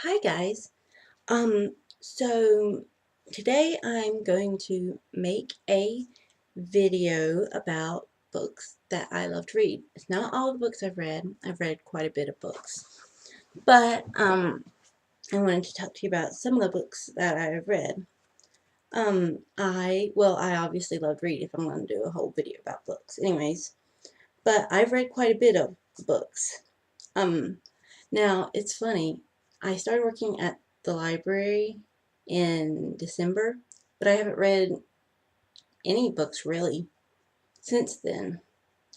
Hi guys. So today I'm going to make a video about books that I love to read. It's not all the books I've read. I've read quite a bit of books. But I wanted to talk to you about some of the books that I've read. I obviously love to read if I'm going to do a whole video about books. Anyways, but I've read quite a bit of books. Um Now, it's funny. I started working at the library in December, but I haven't read any books really since then.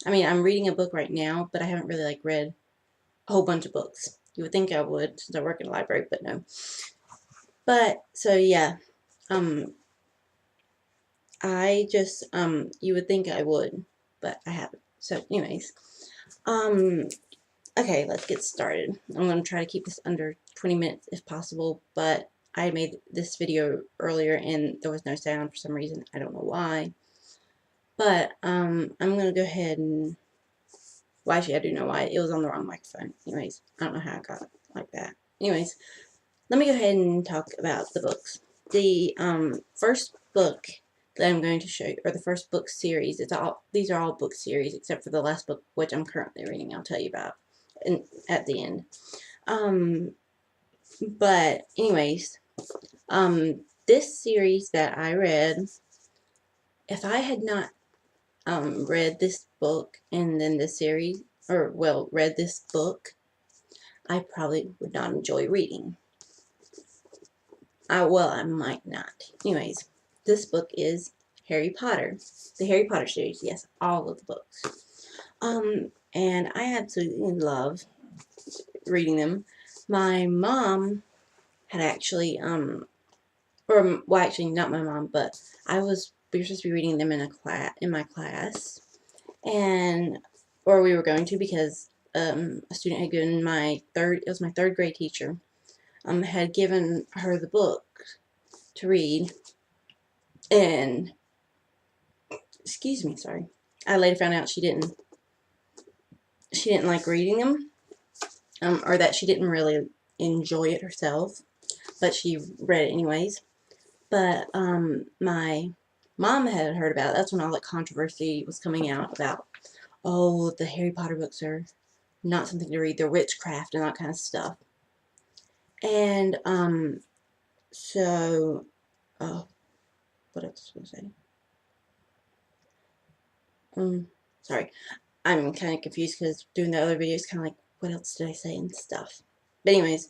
I mean, I'm reading a book right now, but I haven't really read a whole bunch of books. You would think I would since I work in a library, but no. But so yeah, um you would think I would, but I haven't. So anyways, um okay, let's get started. I'm going to try to keep this under 20 minutes if possible, but I made this video earlier and there was no sound for some reason. I don't know why. But I'm going to go ahead and, well, actually I do know why. It was on the wrong microphone. Anyways, I don't know how I got it like that. Anyways, let me go ahead and talk about the books. The first book that I'm going to show you, or the first book series, these are all book series except for the last book, which I'm currently reading. I'll tell you about at the end. But anyways, this series that I read, if I had not read this book and then this series, or well, read this book, I probably would not enjoy reading. I might not. Anyways, this book is Harry Potter, the Harry Potter series. Yes, all of the books. And I absolutely love reading them. My mom had actually well, actually not my mom, but we were supposed to be reading them in my class, and or we were going to, because a student had given it was my third grade teacher, had given her the book to read, and excuse me, sorry, I later found out she didn't like reading them, or that she didn't really enjoy it herself, but she read it anyways. But my mom had heard about it. That's when all that controversy was coming out about, oh, the Harry Potter books are not something to read. They're witchcraft and that kind of stuff. And so, oh, what else was I supposed to say? Sorry, I'm kind of confused because doing the other videos, kind of like, what else did I say and stuff. But anyways,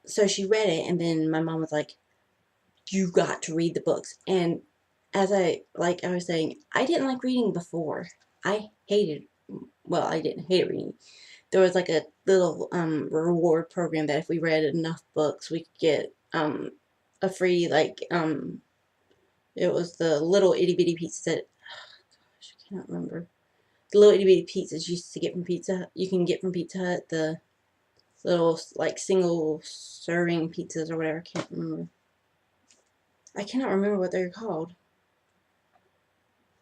so she read it, and then my mom was like, you got to read the books. And as I was saying, I didn't like reading before. I didn't hate reading. There was like a little reward program that if we read enough books, we could get a free, it was the little itty bitty pizzas that, oh gosh, I cannot remember. The little itty bitty pizzas you used to get from you can get from Pizza Hut, the little single serving pizzas or whatever. I can't remember. I cannot remember what they're called.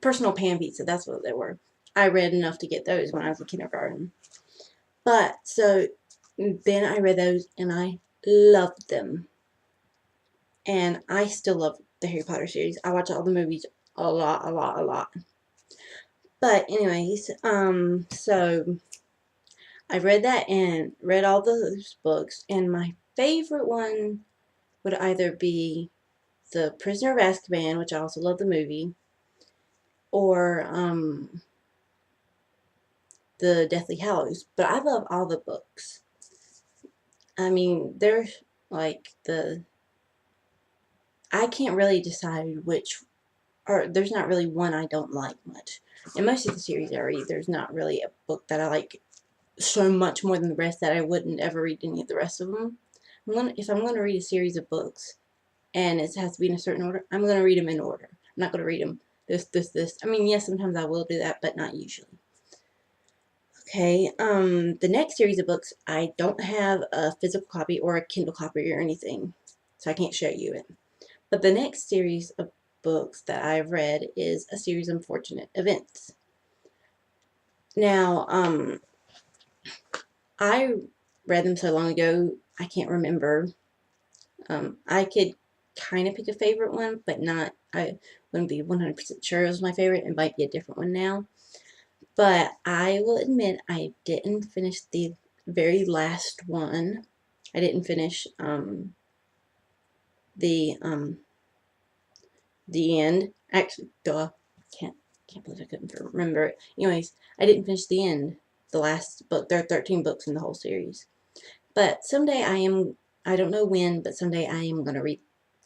Personal pan pizza, that's what they were. I read enough to get those when I was in kindergarten. But, so, then I read those and I loved them. And I still love the Harry Potter series. I watch all the movies a lot, a lot, a lot. But anyways, so I read that and read all those books, and my favorite one would either be The Prisoner of Azkaban, which I also love the movie, or The Deathly Hallows. But I love all the books. I mean, they're I can't really decide or there's not really one I don't like much. In most of the series I read, there's not really a book that I like so much more than the rest that I wouldn't ever read any of the rest of them. If I'm going to read a series of books and it has to be in a certain order, I'm going to read them in order. I'm not going to read them this. I mean, yes, sometimes I will do that, but not usually. Okay, the next series of books, I don't have a physical copy or a Kindle copy or anything, so I can't show you it. But the next series of books that I've read is a series of Unfortunate Events. Now, I read them so long ago, I can't remember. I could kind of pick a favorite one, but not, I wouldn't be 100% sure it was my favorite. It might be a different one now. But I will admit I didn't finish the very last one. I didn't finish the the end. Actually, duh. Can't believe I couldn't remember it. Anyways, I didn't finish the end. The last book. There are 13 books in the whole series. But someday I don't know when, but someday I am going to read,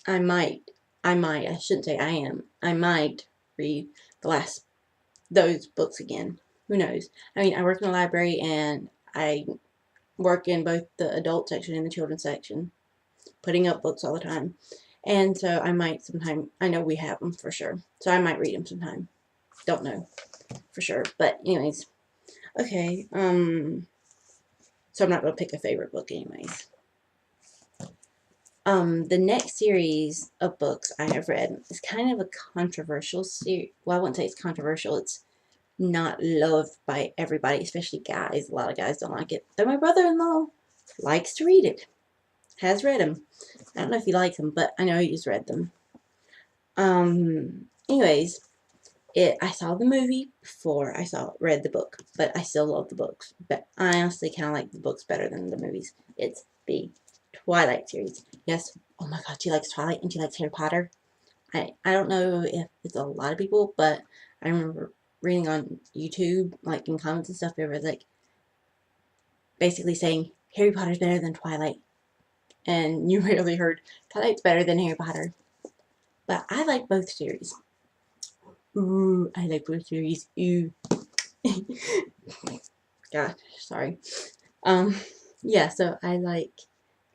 I might, I shouldn't say I am, I might read the last, those books again. Who knows? I mean, I work in a library and I work in both the adult section and the children's section, putting up books all the time. And so I might sometime, I know we have them for sure, so I might read them sometime. Don't know for sure. But anyways, okay, so I'm not going to pick a favorite book anyways. The next series of books I have read is kind of a controversial series. Well, I wouldn't say it's controversial. It's not loved by everybody, especially guys. A lot of guys don't like it. Though my brother-in-law likes to read it. Has read them. I don't know if he likes them, but I know he's read them. Anyways, I saw the movie before I read the book, but I still love the books. But I honestly kind of like the books better than the movies. It's the Twilight series. Yes. Oh my god, she likes Twilight and she likes Harry Potter. I don't know if it's a lot of people, but I remember reading on YouTube, like in comments and stuff, it was like basically saying Harry Potter's better than Twilight. And you rarely heard Twilight's better than Harry Potter. But I like both series. Ooh, I like both series. Ooh. Gosh, sorry. Yeah, so I like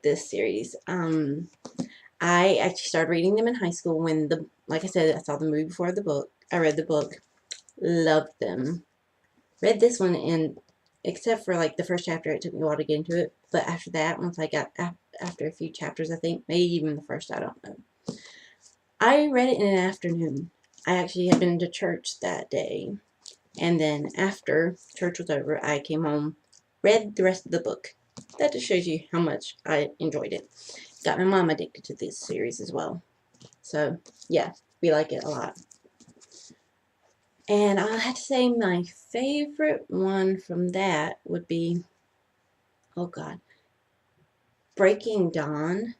this series. I actually started reading them in high school when like I said, I saw the movie before the book. I read the book. Loved them. Read this one and except for like the first chapter, it took me a while to get into it. But after that, once I got, after a few chapters, I think, maybe even the first, I don't know. I read it in an afternoon. I actually had been to church that day. And then after church was over, I came home, read the rest of the book. That just shows you how much I enjoyed it. Got my mom addicted to this series as well. So, yeah, we like it a lot. And I have to say my favorite one from that would be, oh god, Breaking Dawn.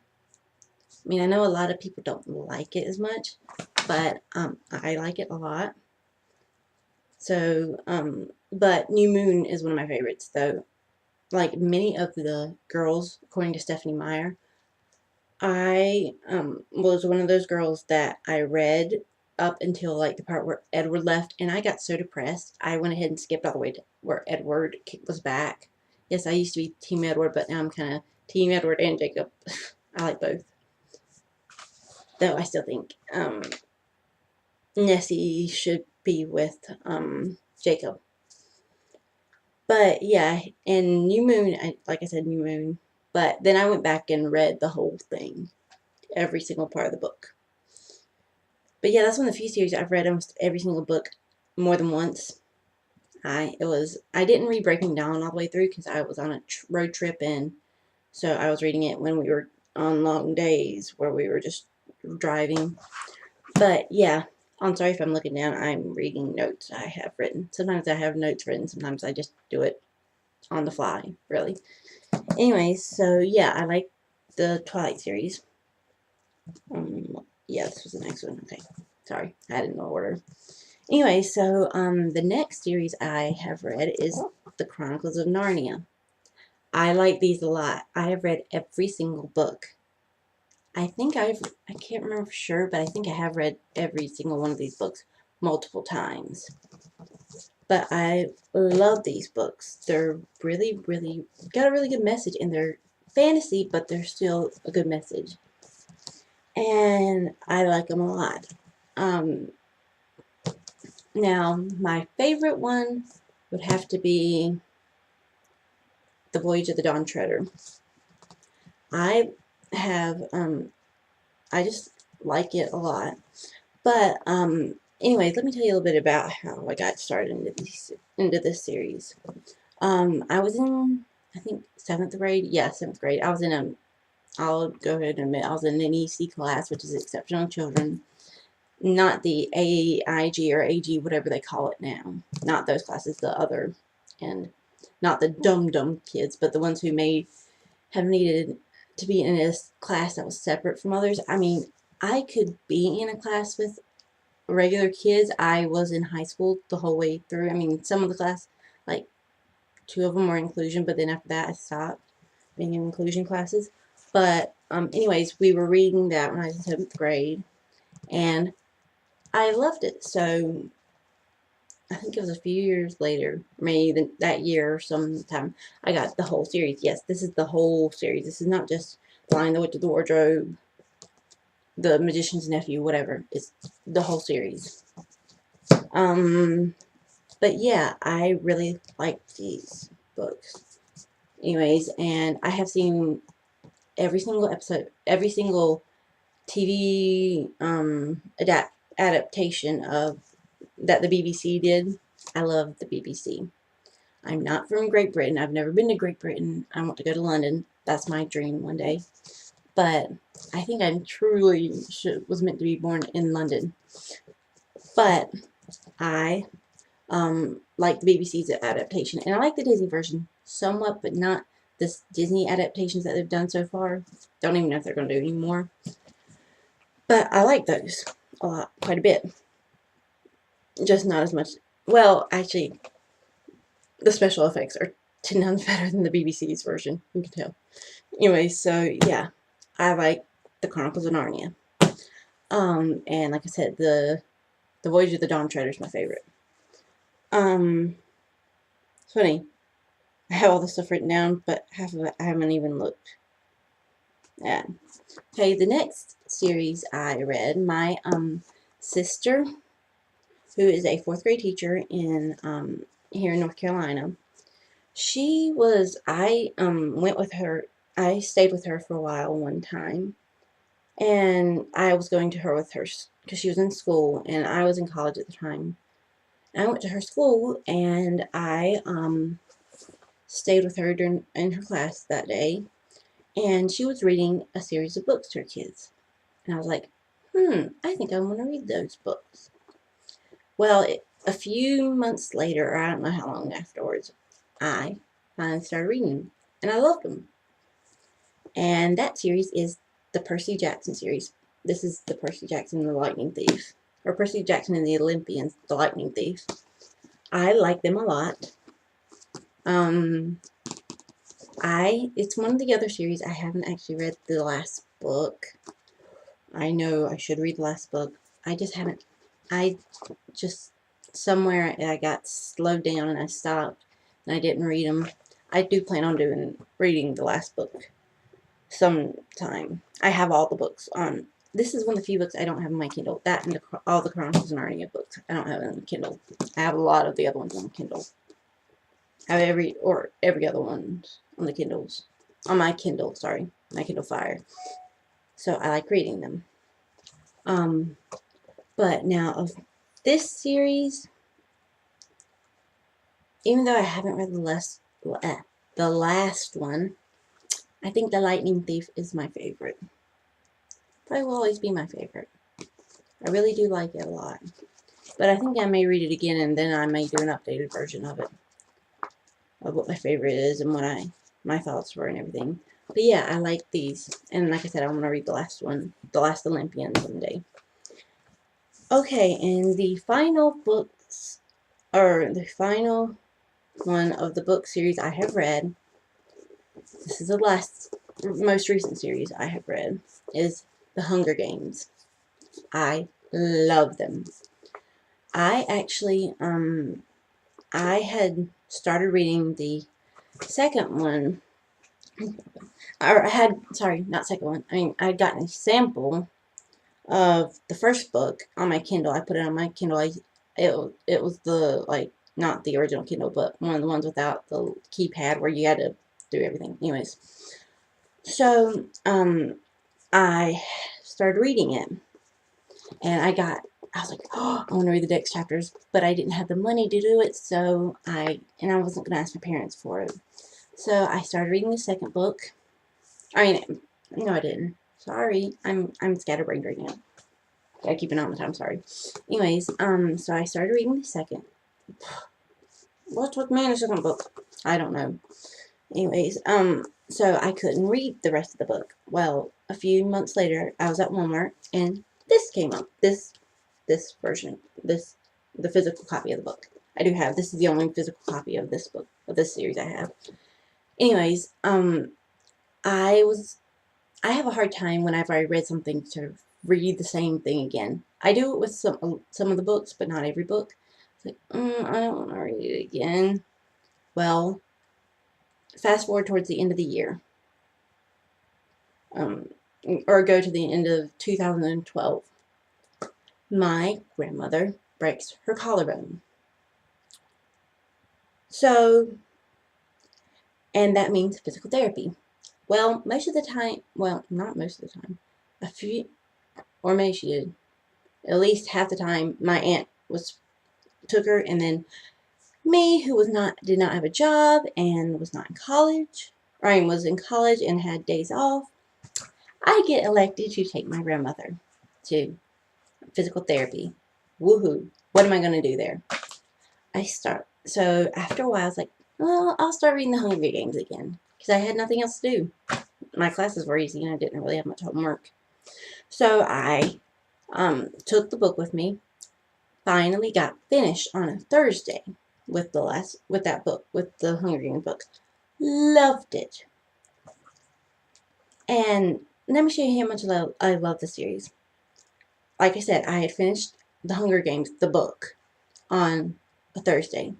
I mean, I know a lot of people don't like it as much, but I like it a lot. So, but New Moon is one of my favorites, though. Like many of the girls, according to Stephanie Meyer, I was one of those girls that I read up until like the part where Edward left, and I got so depressed, I went ahead and skipped all the way to where Edward was back. Yes, I used to be Team Edward, but now I'm kind of Team Edward and Jacob. I like both. Though I still think Nessie should be with Jacob. But yeah, and New Moon, like I said, New Moon. But then I went back and read the whole thing, every single part of the book. But yeah, that's one of the few series I've read almost every single book more than once. I didn't read Breaking Dawn all the way through because I was on a road trip, and so I was reading it when we were on long days where we were just driving. But yeah, I'm sorry if I'm looking down. I'm reading notes I have written. Sometimes I have notes written. Sometimes I just do it on the fly, really. Anyways, so yeah, I like the Twilight series. Yeah, this was the next one. Okay, sorry, I had it in order. Anyway, so the next series I have read is The Chronicles of Narnia. I like these a lot. I have read every single book. I can't remember for sure, but I think I have read every single one of these books multiple times. But I love these books. They're really, really, got a really good message, and they're fantasy, but they're still a good message. And I like them a lot. Now, my favorite one would have to be The Voyage of the Dawn Treader. I just like it a lot. But, anyways, let me tell you a little bit about how I got started into this series. I was in, I think, 7th grade. Yeah, 7th grade. I'll go ahead and admit, I was in an EC class, which is Exceptional Children. Not the AIG or AG, whatever they call it now. Not those classes, the other. And not the dumb kids, but the ones who may have needed to be in a class that was separate from others. I mean, I could be in a class with regular kids. I was in high school the whole way through. I mean, some of the class, like 2 of them were inclusion, but then after that I stopped being in inclusion classes. But anyways, we were reading that when I was in 7th grade, and I loved it. So I think it was a few years later, maybe that year or sometime, I got the whole series. Yes, this is the whole series. This is not just The Lion, the Witch, the Wardrobe, The Magician's Nephew, whatever. It's the whole series. But yeah, I really like these books. Anyways, and I have seen every single episode, every single TV adaptation of that the BBC did. I love the BBC. I'm not from Great Britain. I've never been to Great Britain. I want to go to London. That's my dream one day. But I think I truly was meant to be born in London. But I like the BBC's adaptation. And I like the Disney version somewhat, but not the Disney adaptations that they've done so far. Don't even know if they're going to do any more. But I like those a lot, quite a bit. Just not as much. Well, actually, the special effects are 10 times better than the BBC's version. You can tell. Anyway, so yeah, I like the Chronicles of Narnia. And like I said, the Voyage of the Dawn Treader is my favorite. It's funny. I have all this stuff written down, but half of it I haven't even looked at. Okay, the next series I read, my sister, who is a 4th grade teacher in here in North Carolina, I went with her. I stayed with her for a while one time, and I was going to her with her because she was in school and I was in college at the time. And I went to her school and I stayed with her in her class that day, and she was reading a series of books to her kids, and I was like, I think I want to read those books. Well, a few months later, or I don't know how long afterwards, I finally started reading them, and I loved them. And that series is the Percy Jackson series. This is the Percy Jackson and the Lightning Thief, or Percy Jackson and the Olympians, the Lightning Thief. I like them a lot. It's one of the other series. I haven't actually read the last book. I know I should read the last book. I just haven't. Somewhere I got slowed down and I stopped and I didn't read them. I do plan on reading the last book sometime. I have all the books on. This is one of the few books I don't have on my Kindle. That and all the Chronicles of Narnia books I don't have on Kindle. I have a lot of the other ones on Kindle. I have every other one on the Kindles. On my Kindle, sorry. My Kindle Fire. So I like reading them. But now of this series, even though I haven't read the last one, I think The Lightning Thief is my favorite. Probably will always be my favorite. I really do like it a lot. But I think I may read it again, and then I may do an updated version of it. Of what my favorite is and what my thoughts were and everything. But yeah, I like these. And like I said, I want to read the last one, The Last Olympian, someday. Okay, and the final books, or the final one of the book series I have read, this is the most recent series I have read, is The Hunger Games. I love them. I actually, I had started reading the second one, or not second one, I had gotten a sample of the first book on my Kindle. I put it on my Kindle. It was the, not the original Kindle, but one of the ones without the keypad where you had to do everything. Anyways, so, I started reading it, and I was like, oh, I want to read the next chapters, but I didn't have the money to do it, so I wasn't going to ask my parents for it. So I started reading the second book. I mean, no, I didn't. Sorry, I'm scatterbrained right now. Gotta keep an eye on the time. Sorry. Anyways, so I started reading the second. What's with me in the second book? I don't know. Anyways, so I couldn't read the rest of the book. Well, a few months later, I was at Walmart and this came up. This version, the physical copy of the book. I do have. This is the only physical copy of this book, of this series I have. Anyways, I have a hard time whenever I read something to read the same thing again. I do it with some of the books, but not every book. It's like, I don't want to read it again. Well, fast forward towards the end of the year, or go to the end of 2012. My grandmother breaks her collarbone. So, and that means physical therapy. Well, most of the time, well, not most of the time, a few, or maybe she did, at least half the time, my aunt took her, and then me, who did not have a job and was not in college, or I was in college and had days off, I get elected to take my grandmother to physical therapy. Woohoo! What am I going to do there? So after a while, I was like, well, I'll start reading the Hunger Games again, because I had nothing else to do. My classes were easy and I didn't really have much homework. So I took the book with me, finally got finished on a Thursday with that book, with the Hunger Games book. Loved it. And let me show you how much I love the series. Like I said, I had finished the Hunger Games, the book, on a Thursday.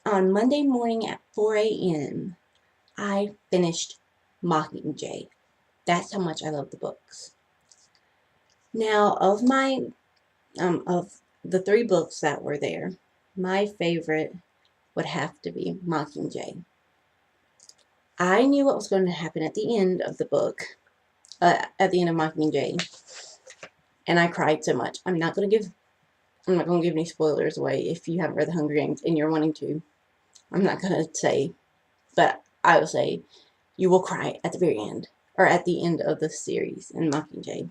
On Monday morning at 4 a.m., I finished Mockingjay. That's how much I love the books. Now, of the 3 books that were there, my favorite would have to be Mockingjay. I knew what was going to happen at the end of the book, at the end of Mockingjay, and I cried so much. I'm not going to give any spoilers away if you haven't read The Hunger Games and you're wanting to. I'm not going to say, but I will say you will cry at the very end, or at the end of the series in Mockingjay.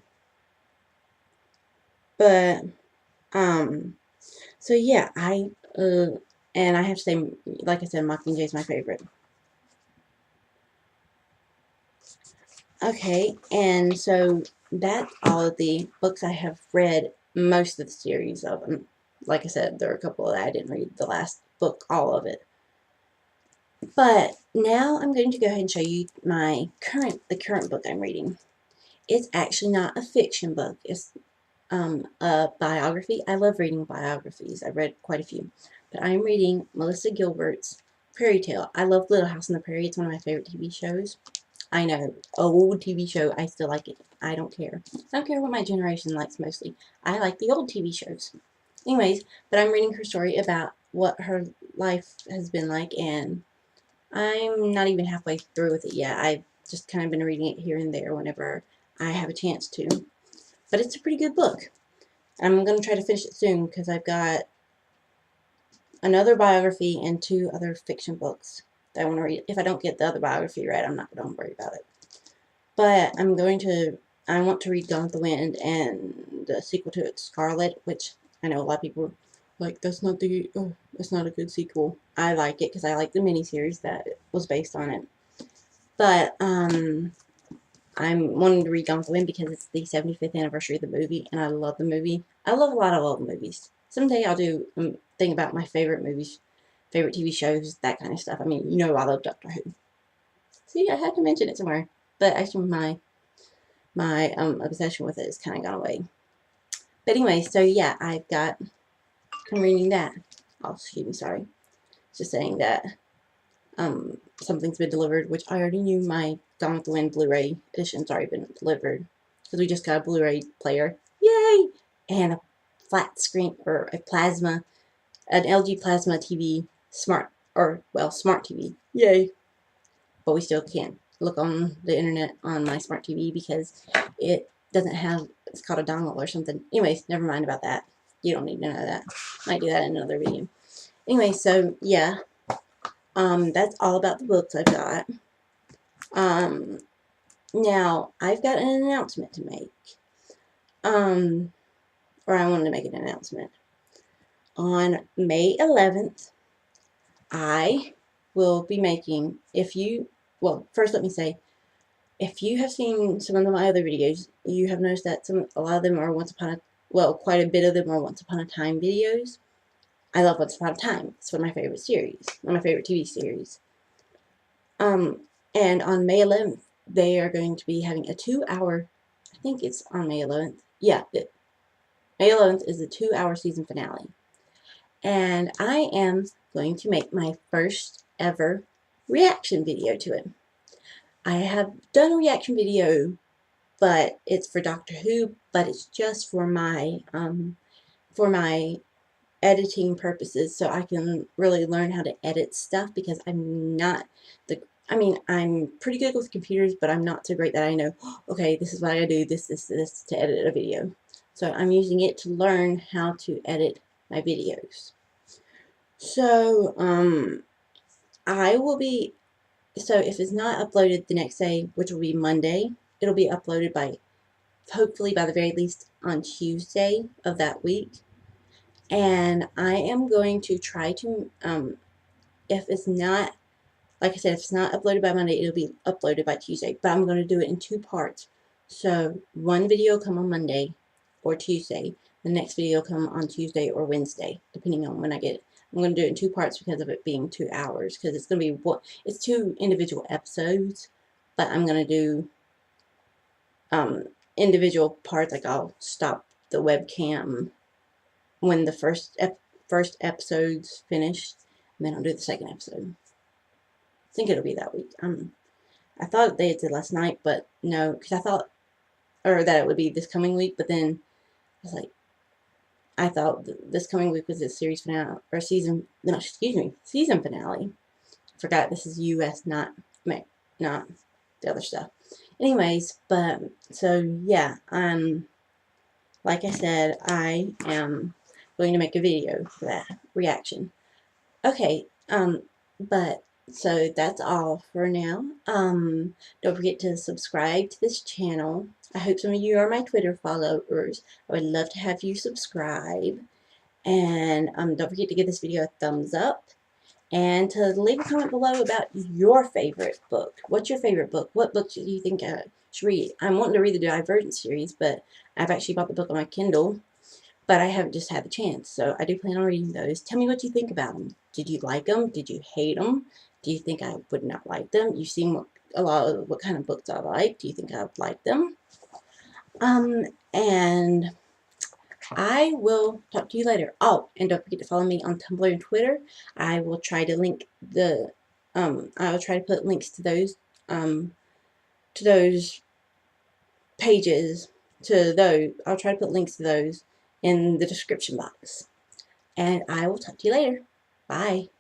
But, so yeah, and I have to say, like I said, Mockingjay is my favorite. Okay, and so that's all of the books I have read, most of the series of them. Like I said, there are a couple that I didn't read the last book, all of it. But now I'm going to go ahead and show you the current book I'm reading. It's actually not a fiction book. It's a biography. I love reading biographies. I've read quite a few. But I'm reading Melissa Gilbert's Prairie Tale. I love Little House on the Prairie. It's one of my favorite TV shows. I know, old TV show. I still like it. I don't care. I don't care what my generation likes mostly. I like the old TV shows. Anyways, but I'm reading her story about what her life has been like, and I'm not even halfway through with it yet. I've just kind of been reading it here and there whenever I have a chance to. But it's a pretty good book. I'm going to try to finish it soon because I've got another biography and 2 other fiction books that I want to read. If I don't get the other biography right, I'm not going to worry about it. But I want to read Gone with the Wind and the sequel to it, Scarlet, which I know a lot of people are like, that's not a good sequel. I like it because I like the miniseries that was based on it. But I'm wanting to read Gone with the Wind because it's the 75th anniversary of the movie, and I love the movie. I love a lot of old movies. Someday I'll do a thing about my favorite movies, favorite TV shows, that kind of stuff. I mean, you know I love Doctor Who. See, I had to mention it somewhere. But actually my obsession with it has kind of gone away. But anyway, so yeah, I'm reading that. Oh, excuse me, sorry. Just saying that something's been delivered, which I already knew my Gone with the Wind Blu-ray edition's already been delivered. Because we just got a Blu-ray player. Yay! And a flat screen, or an LG Plasma TV, smart TV. Yay! But we still can't look on the internet on my smart TV because it doesn't have, it's called a dongle or something. Anyways, never mind about that. You don't need to know that. Might do that in another video. Anyway, so yeah, That's all about the books I've got. Now, I've got an announcement to make. Or I wanted to make an announcement. On May 11th, I will be making, well, first let me say, if you have seen some of my other videos, you have noticed that a lot of them are quite a bit of them are Once Upon a Time videos. I love Once Upon a Time. It's one of my favorite series, one of my favorite TV series. And on May 11th, they are going to be having a 2-hour, I think it's on May 11th. Yeah, May 11th is the 2-hour season finale. And I am going to make my first ever reaction video to it. I have done a reaction video, but it's for Doctor Who, but it's just for my editing purposes, so I can really learn how to edit stuff, because I'm not I'm pretty good with computers, but I'm not so great that I know, okay, this is what I gotta do, this to edit a video. So I'm using it to learn how to edit my videos. So, so if it's not uploaded the next day, which will be Monday, it'll be uploaded hopefully by the very least on Tuesday of that week. And I am going to try to, if it's not, like I said, if it's not uploaded by Monday, it'll be uploaded by Tuesday. But I'm going to do it in 2 parts. So one video will come on Monday or Tuesday. The next video will come on Tuesday or Wednesday, depending on when I get it. I'm going to do it in 2 parts because of it being 2 hours. Because it's going to be it's 2 individual episodes. But I'm going to do individual parts. Like I'll stop the webcam when the first episode's finished, and then I'll do the second episode. I think it'll be that week. I thought they did last night, but no, because I thought, or that it would be this coming week, but then I was like, I thought this coming week was the series finale, or season finale. I forgot this is US, not the other stuff. Anyways, but, so, yeah, like I said, I am going to make a video for that reaction. Okay, but, so that's all for now. Don't forget to subscribe to this channel. I hope some of you are my Twitter followers. I would love to have you subscribe. And don't forget to give this video a thumbs up. And to leave a comment below about your favorite book. What's your favorite book? What book do you think I should read? I'm wanting to read the Divergent series, but I've actually bought the book on my Kindle. But I haven't just had the chance, so I do plan on reading those. Tell me what you think about them. Did you like them? Did you hate them? Do you think I would not like them? You've seen a lot of what kind of books I like. Do you think I would like them? And I will talk to you later. Oh, and don't forget to follow me on Tumblr and Twitter. I will try to link I will try to put links to those pages, I'll try to put links to those in the description box. And I will talk to you later. Bye.